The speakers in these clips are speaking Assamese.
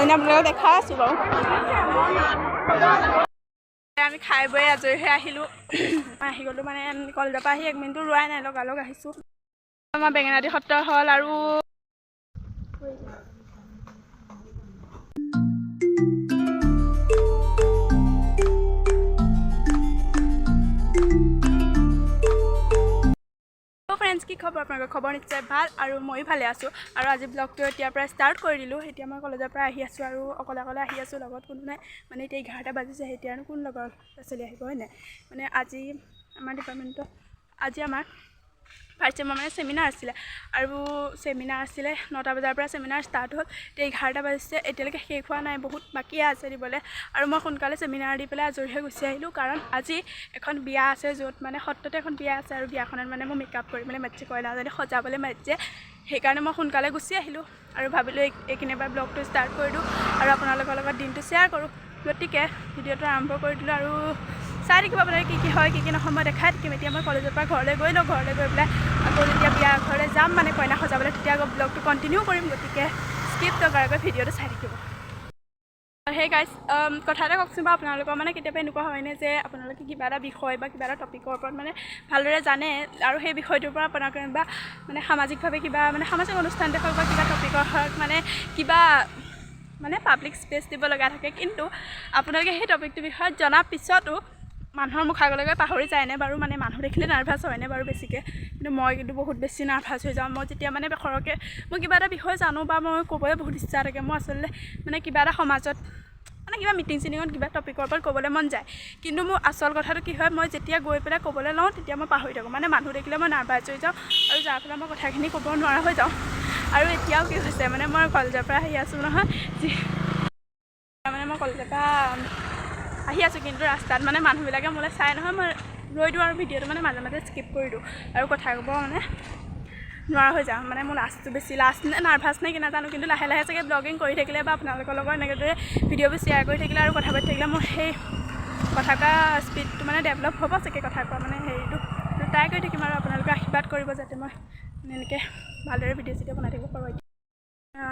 খানাজনী আপোনালোকক দেখাই আছোঁ বাৰু আমি খাই বৈ আজৰি হৈ আহিলোঁ আহি গ'লোঁ মানে কলেজৰ পৰা আহি 1 মিনিটো ৰোৱাই নাই লগালগ আহিছোঁ আমাৰ বেঙেনাআটী সত্ৰ হ'ল আৰু ফ্ৰেণ্ডছ কি খবৰ আপোনালোকৰ খবৰ নিশ্চয় ভাল আৰু ময়ো ভালে আছোঁ আৰু আজি ব্লগটো এতিয়াৰ পৰা ষ্টাৰ্ট কৰি দিলোঁ এতিয়া মই কলেজৰ পৰা আহি আছোঁ আৰু অকলে আহি আছোঁ লগত কোনো নাই মানে এতিয়া 11টা বাজিছে এতিয়ানো কোন লগৰ ল'ৰা-ছোৱালী আহিব হয় নাই মানে আজি আমাৰ ডিপাৰ্টমেণ্টত আজি আমাৰ ফাৰ্ষ্ট চেমৰ মানে চেমিনাৰ আছিলে আৰু চেমিনাৰ আছিলে 9টা বজাৰ পৰা চেমিনাৰ ষ্টাৰ্ট হ'ল এতিয়া 11টা বাজিছে এতিয়ালৈকে শেষ হোৱা নাই বহুত বাকী আছে দিবলৈ আৰু মই সোনকালে চেমিনাৰ দি পেলাই আজৰি হৈ গুচি আহিলোঁ কাৰণ আজি এখন বিয়া আছে য'ত মানে সত্ৰতে এখন বিয়া আছে আৰু বিয়াখনত মানে মই মেকআপ কৰিবলৈ মাতিছে কইনাজনী সজাবলৈ মাতিছে সেইকাৰণে মই সোনকালে গুচি আহিলোঁ আৰু ভাবিলোঁ এইখিনি এবাৰ ব্লগটো ষ্টাৰ্ট কৰি দিওঁ আৰু আপোনালোকৰ লগত দিনটো শ্বেয়াৰ কৰোঁ গতিকে ভিডিঅ'টো আৰম্ভ কৰি দিলোঁ আৰু চাই থাকিব আপোনালোকে কি হয় কি নহয় মই দেখাই থাকিম এতিয়া মই কলেজৰ পৰা ঘৰলৈ গৈ পেলাই আকৌ যেতিয়া বিয়া ঘৰলৈ যাম মানে কইনা সজাবলৈ তেতিয়া আকৌ ব্লগটো কণ্টিনিউ কৰিম গতিকে স্কিপ নকৰাকৈ ভিডিঅ'টো চাই থাকিব সেই গাইজ কথা এটা কওকচোন বাৰু আপোনালোকৰ মানে কেতিয়াবা এনেকুৱা হয়নে যে আপোনালোকে কিবা এটা বিষয় বা কিবা এটা টপিকৰ ওপৰত মানে ভালদৰে জানে আৰু সেই বিষয়টোৰ পৰা আপোনালোকে বা মানে সামাজিকভাৱে কিবা মানে সামাজিক অনুষ্ঠানতে হওক বা কিবা টপিকৰ হওক মানে কিবা মানে পাব্লিক স্পেচ দিব লগা থাকে কিন্তু আপোনালোকে সেই টপিকটোৰ বিষয়ত জনাৰ পিছতো মানুহৰ মুখাগলৈকে পাহৰি যায়নে বাৰু মানে মানুহ দেখিলে নাৰ্ভাছ হয়নে বাৰু বেছিকৈ কিন্তু মই কিন্তু বহুত বেছি নাৰ্ভাছ হৈ যাওঁ মই যেতিয়া মানে সৰহকৈ মই কিবা এটা বিষয় জানো বা মই ক'বলৈ বহুত ইচ্ছা থাকে মই আচলতে মানে কিবা এটা সমাজত মানে কিবা মিটিং চিটিঙত কিবা টপিকৰ ওপৰত ক'বলৈ মন যায় কিন্তু মোৰ আচল কথাটো কি হয় মই যেতিয়া গৈ পেলাই ক'বলৈ লওঁ তেতিয়া মই পাহৰি থাকোঁ মানে মানুহ দেখিলে মই নাৰ্ভাছ হৈ যাওঁ আৰু যাৰ ফলত মই কথাখিনি ক'ব নোৱাৰা হৈ যাওঁ আৰু এতিয়াও কি হৈছে মানে মই কলেজৰ পৰা আহি আছোঁ নহয় মানে মই কলেজৰ পৰা আহি আছোঁ কিন্তু ৰাস্তাত মানে মানুহবিলাকে মোলৈ চাই নহয় মই ৰৈ দিওঁ আৰু ভিডিঅ'টো মানে মাজে মাজে স্কিপ কৰি দিওঁ আৰু কথা ক'ব মানে নোৱাৰা হৈ যাওঁ মানে মোৰ লাষ্টটো বেছি লাষ্ট নাৰ্ভাছ নে কি নাজানো কিন্তু লাহে লাহে চাগে ব্লগিং কৰি থাকিলে বা আপোনালোকৰ লগত এনেদৰে ভিডিঅ'বোৰ শ্বেয়াৰ কৰি থাকিলে আৰু কথা পাতি থাকিলে মোৰ সেই কথা কোৱা স্পীডটো মানে ডেভেলপ হ'ব চাগে কথা কোৱা মানে হেৰিটো ট্ৰাই কৰি থাকিম আৰু আপোনালোকে আশীৰ্বাদ কৰিব যাতে মই এনেকৈ ভালদৰে ভিডিঅ' চিডিঅ' বনাই থাকিব পাৰোঁ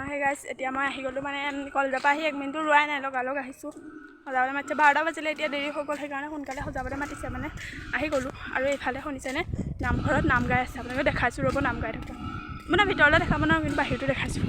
সেই গাইজ এতিয়া মই আহি গ'লোঁ মানে কলেজৰ পৰা আহি 1 মিনিটো ৰোৱাই নাই লগালগ আহিছোঁ সজাবলৈ মাতিছে 12টা বাজিলে এতিয়া দেৰি হৈ গ'ল সেইকাৰণে সোনকালে সজাবলৈ মাতিছে মানে আহি গ'লোঁ আৰু এইফালে শুনিছেনে নামঘৰত নাম গাই আছে আপোনালোকে দেখাইছোঁ ৰ'ব নাম গাই থাকোঁ মানে ভিতৰলৈ দেখাব নোৱাৰোঁ কিন্তু বাহিৰটো দেখাইছোঁ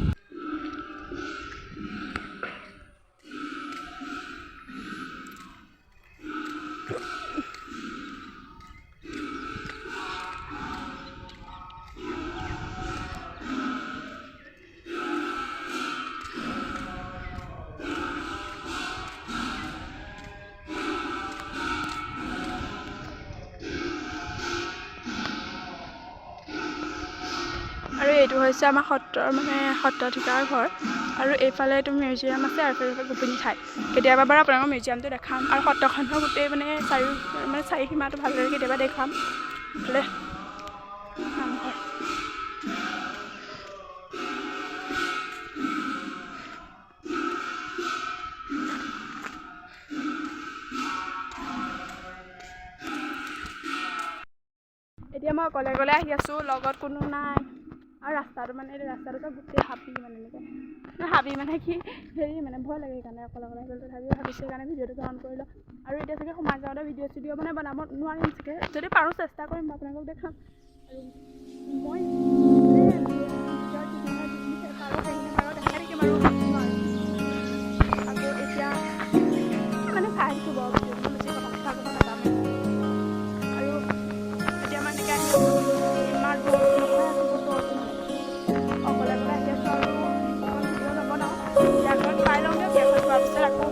আৰু এইটো হৈছে আমাৰ সত্ৰৰ মানে সত্ৰাধিকাৰ ঘৰ আৰু এইফালে এইটো মিউজিয়াম আছে আৰু এইফালে গোপিনী ঠাই কেতিয়াবা বাৰু আপোনালোকৰ মিউজিয়ামটো দেখাম আৰু সত্ৰখনৰ গোটেই মানে চাৰিসীমাটো ভালদৰে কেতিয়াবা দেখাম এইফালে নামঘৰ এতিয়া মই অকলে আহি আছোঁ লগত কোনো নাই আৰু ৰাস্তাটো মানে ৰাস্তাটো গোটেই হাবি মানে এনেকৈ হাবি মানে কি হেৰি মানে ভয় লাগে সেইকাৰণে অকলে আহি গ'ল তথাপিও ভাবিছোঁ সেইকাৰণে ভিডিঅ'টো অন কৰি লওঁ আৰু এতিয়া চাগে সোমাই যাওঁতে ভিডিঅ' চিডিঅ' মানে বনাব নোৱাৰিম চাগে যদি পাৰোঁ চেষ্টা কৰিম আপোনালোকক দেখাম আৰু মই দেখাই থাকিম আৰু আকৌ এতিয়া মানে চাই আছোঁ বাৰু ভিডিঅ'টো বেছি কথা ক'ব নাজানো আৰু এতিয়া মানে ইমান অকলে আহি আছোঁ আৰু ভিডিঅ' নবনাওঁ বিয়াখন চাই লওঁগৈ বিয়াখন চোৱাৰ পিছত আকৌ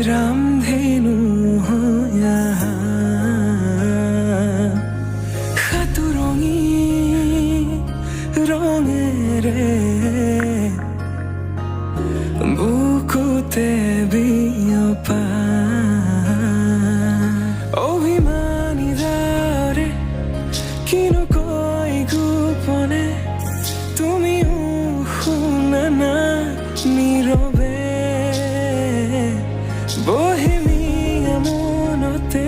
रामधेनु हो यहाँ खतुरंगी কিনকৈ গোপনে তুমিও শুনা না নীৰৱে বহিমিয়া মনতে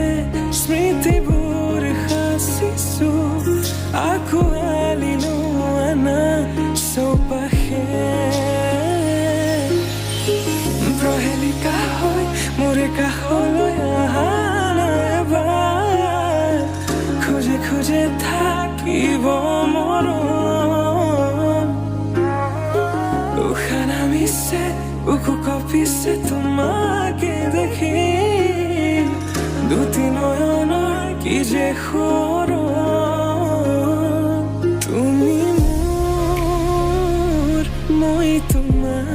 স্মৃতিবোৰ সাঁচিছো আঁকোৱালি লোৱা চৌপাশে প্ৰহেলিকা হৈ মোৰে কাষলৈ অহা এবাৰ খোজে খোজে থাকিব মৰম উশাহ নামিছে বুকু কঁপিছে তোমাকে দেখি দুটি নয়নৰ কি যে সৰম তুমি মোৰ মই তোমাৰ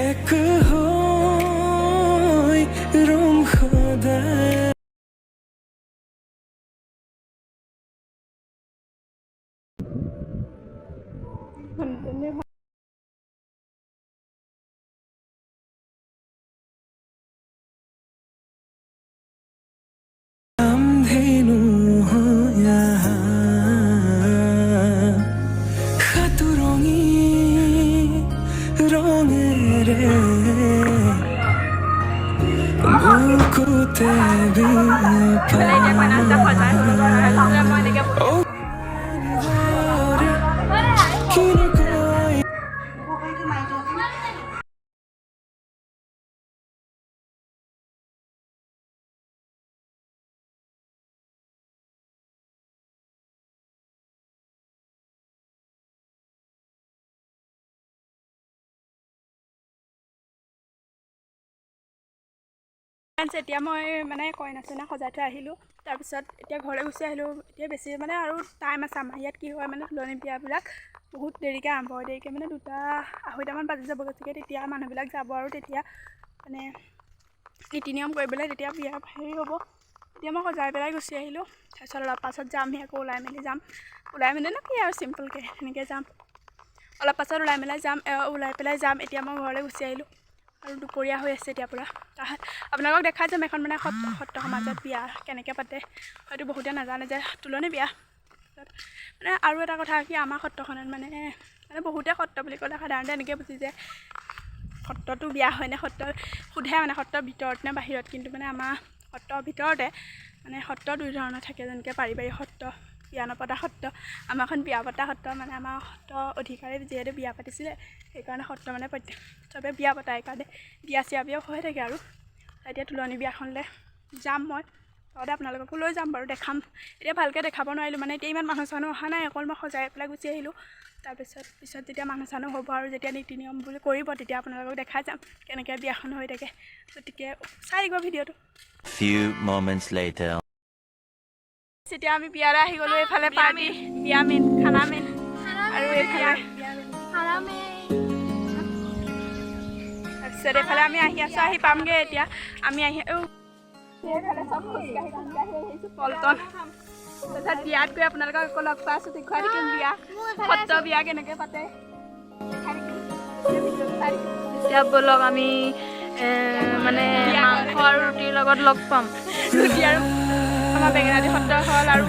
এক হৈ ৰম সদায় বুকুতে এতিয়া মই মানে কইনা চইনা সজাই থৈ আহিলোঁ তাৰপিছত এতিয়া ঘৰলৈ গুচি আহিলোঁ এতিয়া বেছি মানে আৰু টাইম আছে আমাৰ ইয়াত কি হয় মানে তুলনি বিয়াবিলাক বহুত দেৰিকৈ আৰম্ভ হয় দেৰিকৈ মানে 2-2:30মান বাজি যাব গতিকে তেতিয়া মানুহবিলাক যাব আৰু তেতিয়া মানে নীতি নিয়ম কৰিবলৈ তেতিয়া বিয়া হেৰি হ'ব এতিয়া মই সজাই পেলাই গুচি আহিলোঁ তাৰপিছত অলপ পাছত যামহি আকৌ ওলাই মেলি যাম ওলাই মেলি কি আৰু চিম্পলকৈ সেনেকৈ যাম অলপ পাছত ওলাই পেলাই যাম এতিয়া মই ঘৰলৈ গুচি আহিলোঁ আৰু দুপৰীয়া হৈ আছে এতিয়া পূৰা আপোনালোকক দেখাই যাম এখন মানে সত্ৰ সমাজত বিয়া কেনেকৈ পাতে হয়তো বহুতে নাজানে যে তুলনি বিয়া মানে আৰু এটা কথা কি আমাৰ সত্ৰখনত মানে বহুতে সত্ৰ বুলি ক'লে সাধাৰণতে এনেকৈ বুজি যে সত্ৰটো বিয়া হয়নে সত্ৰ সোধে মানে সত্ৰৰ ভিতৰত নে বাহিৰত কিন্তু মানে আমাৰ সত্ৰৰ ভিতৰতে মানে সত্ৰ 2 ধৰণৰ থাকে যেনেকৈ পাৰিবাৰিক সত্ৰ বিয়া নপতা সত্ৰ আমাৰখন বিয়া পতা সত্ৰ মানে আমাৰ সত্ৰ অধিকাৰী যিহেতু বিয়া পাতিছিলে সেইকাৰণে সত্ৰ মানে চবে বিয়া পতা সেইকাৰণে বিয়া চিয়া হৈ থাকে আৰু এতিয়া তুলনি বিয়াখনলৈ যাম মই লগতে আপোনালোককো লৈ যাম বাৰু দেখাম এতিয়া ভালকৈ দেখাব নোৱাৰিলোঁ মানে এতিয়া ইমান মানুহ চানুহ অহা নাই অকল মই সজাই পেলাই গুচি আহিলোঁ তাৰপিছত যেতিয়া মানুহ চানুহ হ'ব আৰু যেতিয়া নীতি নিয়ম বুলি কৰিব তেতিয়া আপোনালোকক দেখাই যাম কেনেকৈ বিয়াখন হৈ থাকে গতিকে চাই দিব ভিডিঅ'টো যেতিয়া আমি বিয়ালৈ আহি গ'লোঁ এইফালে পাৰ্টি বিয়া মেইন খানা মেইন আৰু এইফালে তাৰপিছত এইফালে আমি আহি আছোঁ আহি পামগৈ এতিয়া আমি পল্টন তাৰপিছত বিয়াত গৈ আপোনালোকক আকৌ লগ পাই আছোঁ দেখুৱাই থাকিম বিয়া সত্ৰ বিয়া কেনেকৈ পাতে এতিয়া ব'লক আমি মানে মাংস আৰু ৰুটিৰ লগত লগ পাম ৰুটি আৰু আমাৰ বেঙেনাদি সত্ৰ হ'ল আৰু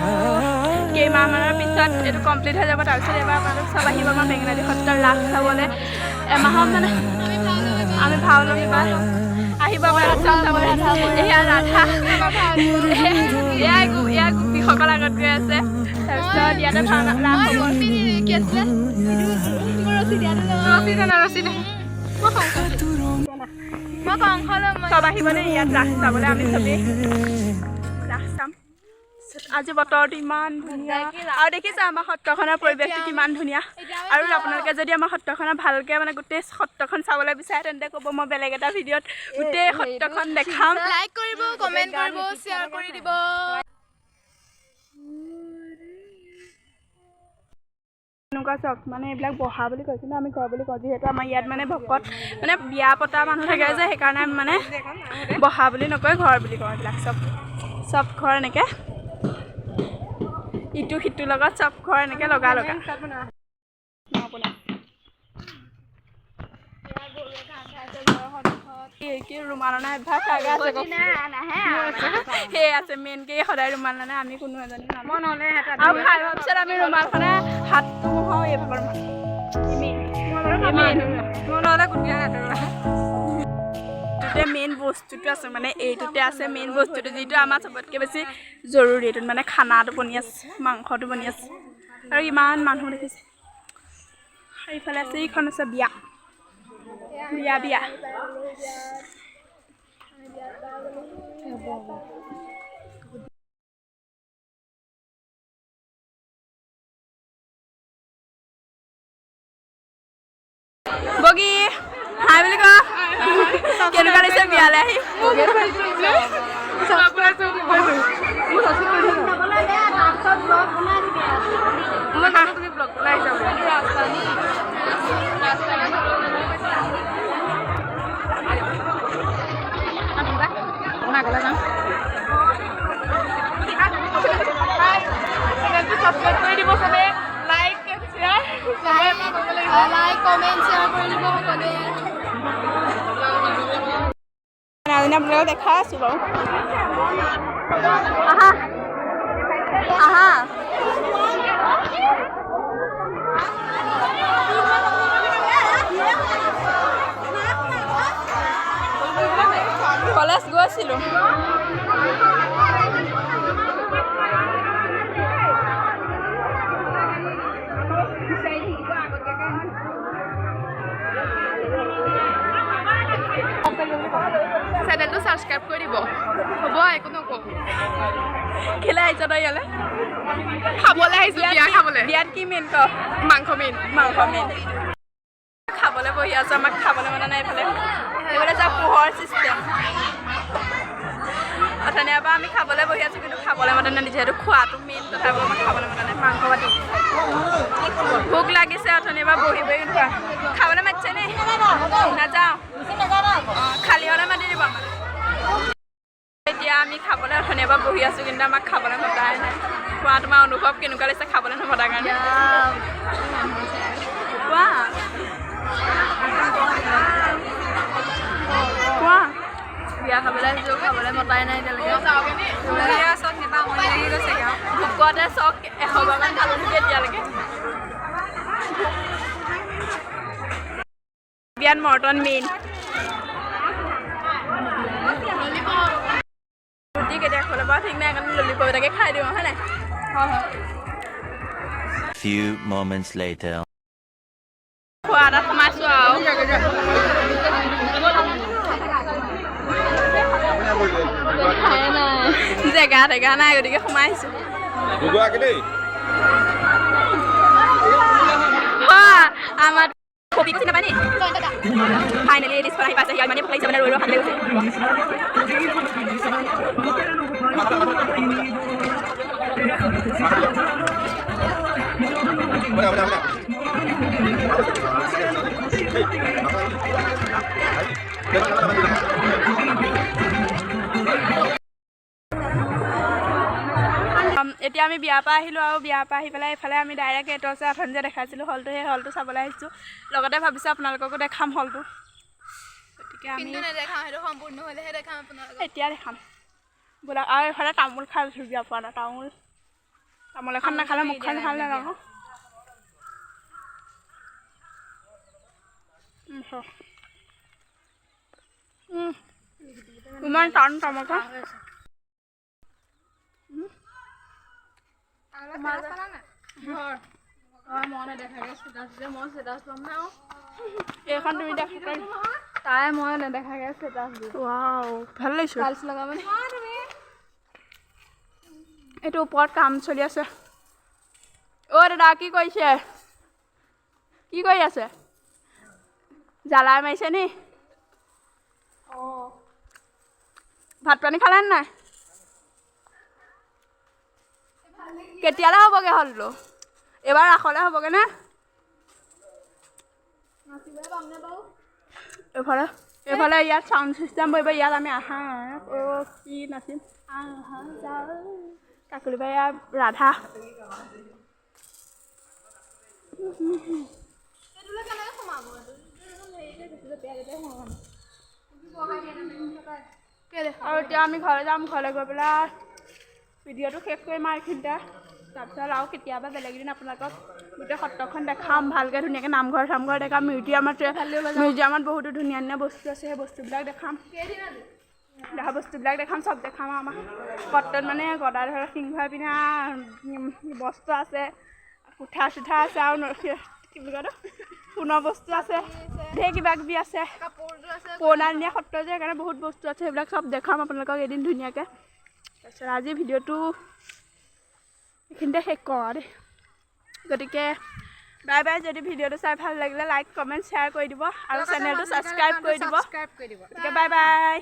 কেইমাহমানৰ পিছত এইটো কমপ্লিট হৈ যাব তাৰপিছত এবাৰ আপোনালোক চব আহিব আমাৰ বেঙেনাদি সত্ৰৰ ৰাস চাবলৈ এমাহত মানে আমি ভাও ল'ম এবাৰ আহিব আপোনালোক চব চাবলৈ এয়া ৰাধা এয়া গোপীসকল আগত গৈ আছে তাৰপিছত ইয়াতে ভাওনা ৰাস হ'ব চব আহিব দেই ইয়াত ৰাস চাবলৈ আমি চবেই ৰাস চাম আজি বতৰটো ইমান ধুনীয়া আৰু দেখিছে আমাৰ সত্ৰখনৰ পৰিৱেশটো কিমান ধুনীয়া আৰু আপোনালোকে যদি আমাৰ সত্ৰখনৰ ভালকৈ মানে গোটেই সত্ৰখন চাবলৈ বিচাৰে তেন্তে ক'ব মই বেলেগ এটা ভিডিঅ'ত গোটেই সত্ৰখন দেখাম লাইক কৰিব কমেণ্ট কৰিব শ্বেয়াৰ কৰি দিব এনেকুৱা চব মানে এইবিলাক বহা বুলি কয় কিন্তু আমি ঘৰ বুলি কওঁ যিহেতু আমাৰ ইয়াত মানে ভকত মানে বিয়া পতা মানুহ থাকে যে সেইকাৰণে মানে বহা বুলি নকয় ঘৰ বুলি কওঁ এইবিলাক চব ঘৰ এনেকৈ ইটো সিটোৰ লগত চব ঘৰ এনেকৈ লগা কি ৰুমাল অনা অভ্যাস কাগা আছে সেই আছে মেইনকে সদায় ৰুমাল নানে আমি কোনো এজনী আৰু খাই হোৱাৰ পিছত আমি ৰুমালখনে হাতটো মোহাওঁ এইভাগৰ এইটোতে মেইন বস্তুটো আছে মানে এইটোতে আছে মেইন বস্তুটো যিটো আমাৰ চবতকৈ বেছি জৰুৰী এইটোত মানে খানাটো বনি আছে মাংসটো বনি আছে আৰু ইমান মানুহ দেখিছে আৰু ইফালে আছে এইখন আছে বিয়া বিয়া বিয়া বগী হাই বুলি ক কেনেকুৱা লাগিছে বিয়ালৈ আহি সাবস্ক্ৰাইব কৰি দিব চবে লাইক কমেণ্ট শ্বেয়াৰ কৰি দিব সকলোৱে আপোনালোকক দেখাই আছোঁ বাৰু আহা আহা কলেজ গৈছিলোঁ চেনেলটো ছাবস্ক্ৰাইব কৰি দিব হ'ব একো নকওঁ খেলাই আহিছ তই ইয়ালৈ খাবলৈ আহিছোঁ বিয়া খাবলৈ বিয়াত কি মেইন ক মাংস মেইন খাবলৈ বহি আছোঁ আমাক খাবলৈ মানে নাই এইফালে এইফালে যা পোহৰ চিষ্টেম অথনিৰ পৰা আমি খাবলৈ বহি আছোঁ কিন্তু খাবলৈ মতে নাই যিহেতু খোৱাটো মেইন তথাপিও আমাক খাবলৈ মতে নাই মাংস পাতি ভোক লাগিছে অথনিৰ পৰা বহি বহি কিন্তু খাবলৈ মাতিছে নে নাযাওঁ খালী হ'লে মাতি দিব আমাক এতিয়া আমি খাবলৈ অথনিৰ পৰা বহি আছোঁ কিন্তু আমাক খাবলৈ মতাই নাই কোৱা তোমাৰ অনুভৱ কেনেকুৱা লাগিছে খাবলৈ নমতাৰ কাৰণে কোৱা কোৱা বিয়া খাবলৈ আহিছোঁ খাবলৈ মতাই নাই এতিয়ালৈকে ভোকতে চক এশবাৰমান খালোঁ নেকি এতিয়ালৈকে বিয়াত মৰ্টন মেইন ৰুটি কেতিয়া খোলে বাৰু ঠিক নাই কাৰণে ললিপপ এটাকে খাই দিওঁ হয় নাই Few moments later. খোৱা এটা সোমাইছোঁ আৰু জেগা টেগা নাই গতিকে সোমাই আহিছোঁ আমাৰ কবি চিনি নাপায় নি ফাইনেলি ডিছখন আহি পাইছে ইমানেই ভোক লাগিছে মানে ৰৈ ৰৈ ভাল লাগিছে এতিয়া আমি বিয়াৰ পৰা আহিলোঁ আৰু বিয়াৰ পৰা আহি পেলাই এইফালে আমি ডাইৰেক্ট এইটো আছে অথনি যে দেখাইছিলোঁ হলটো সেই হলটো চাবলৈ আহিছোঁ লগতে ভাবিছোঁ আপোনালোককো দেখাম হলটো গতিকে আমি এতিয়া দেখাম বোলা আৰু এইফালে তামোল খাই আছোঁ বিয়া পোৱা নাই তামোল এখন নাখালে মুখখন ভাল নালাগে ইমান টান তামোলখন এইখন তুমি দেখা তাই মই নেদেখাকে ষ্টেটাছ দিওঁ ভাল লাগিছে এইটো ওপৰত কাম চলি আছে অ' দাদা কি কৰিছে কি কৰি আছে জ্বালাই মাৰিছে নি ভাত পানী খালে নাই কেতিয়ালৈ হ'বগৈ হলটো এইবাৰ ৰাসলৈ হ'বগৈ নে এইফালে ইয়াত চাউণ্ড চিষ্টেম কৰিব ইয়াত আমি আহা কি নাচিম কাকলি বাই ৰাধা আৰু এতিয়া আমি ঘৰলৈ যাম ঘৰলৈ গৈ পেলাই ভিডিঅ'টো শেষ কৰিম আৰু এইখিনিতে তাৰপিছত আৰু কেতিয়াবা বেলেগ দিন আপোনালোকক গোটেই সত্ৰখন দেখাম ভালকৈ ধুনীয়াকৈ নামঘৰ চামঘৰ দেখাম মিউজিয়ামত বহুতো ধুনীয়া ধুনীয়া বস্তু আছে সেই বস্তুবিলাক দেখাম বস্তুবিলাক দেখাম চব দেখাম আমাৰ সত্ৰত মানে গদাধৰ সিংহই পিন্ধা বস্ত্ৰ আছে কুঠা চুঠা আছে আৰু কি বুলি কয় সোণৰ বস্তু আছে ঢেৰ কিবা কিবি আছে পুৰণা দিনীয়া সত্ৰ যে সেইকাৰণে বহুত বস্তু আছে সেইবিলাক চব দেখাম আপোনালোকক এদিন ধুনীয়াকৈ তাৰপিছত আজি ভিডিঅ'টো এইখিনিতে শেষ কৰোঁ আৰু দেই গতিকে বাই বাই যদি ভিডিঅ'টো চাই ভাল লাগিলে লাইক কমেণ্ট শ্বেয়াৰ কৰি দিব আৰু চেনেলটো ছাবস্ক্ৰাইব কৰি দিব গতিকে বাই বাই